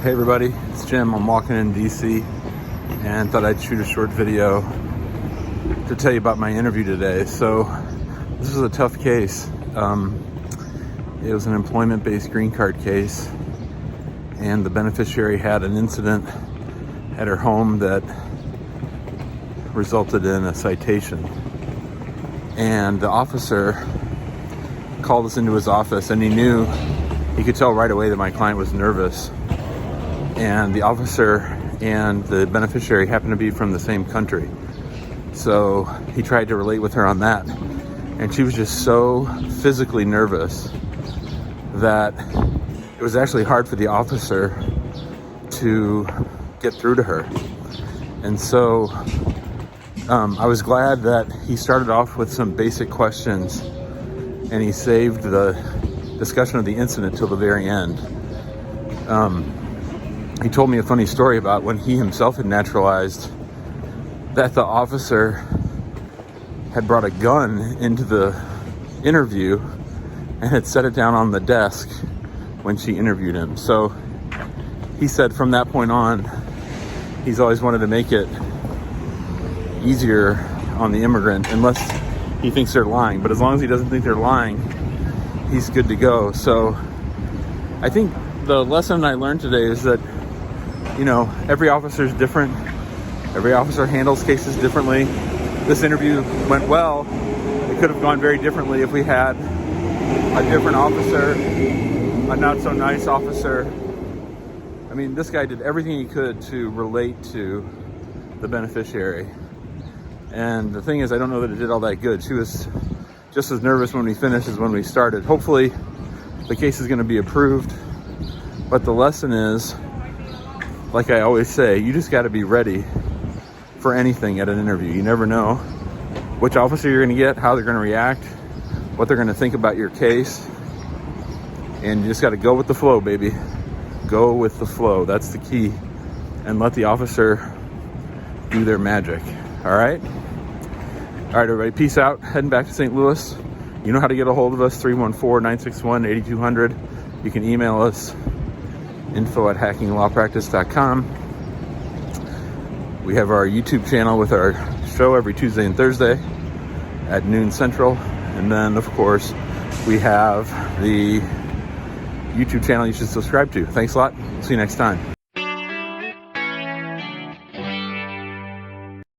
Hey everybody, it's Jim. I'm walking in DC and thought I'd shoot a short video to tell you about my interview today. So this was a tough case. It was an employment-based green card case, and the beneficiary had an incident at her home that resulted in a citation. And the officer called us into his office, and he could tell right away that my client was nervous. And the officer and the beneficiary happened to be from the same country. So he tried to relate with her on that. And she was just so physically nervous that it was actually hard for the officer to get through to her. And so I was glad that he started off with some basic questions and he saved the discussion of the incident till the very end. He told me a funny story about when he himself had naturalized, that the officer had brought a gun into the interview and had set it down on the desk when she interviewed him. So he said from that point on, he's always wanted to make it easier on the immigrant, unless he thinks they're lying. But as long as he doesn't think they're lying, he's good to go. So I think the lesson I learned today is that, every officer is different. Every officer handles cases differently. This interview went well. It could have gone very differently if we had a different officer, a not so nice officer. I mean, this guy did everything he could to relate to the beneficiary. And the thing is, I don't know that it did all that good. She was just as nervous when we finished as when we started. Hopefully the case is going to be approved. But the lesson is, like I always say, you just got to be ready for anything at an interview. You never know which officer you're going to get, how they're going to react, what they're going to think about your case. And you just got to go with the flow, baby. Go with the flow. That's the key. And let the officer do their magic. All right? All right, everybody. Peace out. Heading back to St. Louis. You know how to get a hold of us, 314-961-8200. You can email us, info@hackinglawpractice.com. We have our YouTube channel with our show every Tuesday and Thursday at noon Central. And then, of course, we have the YouTube channel you should subscribe to. Thanks a lot. See you next time.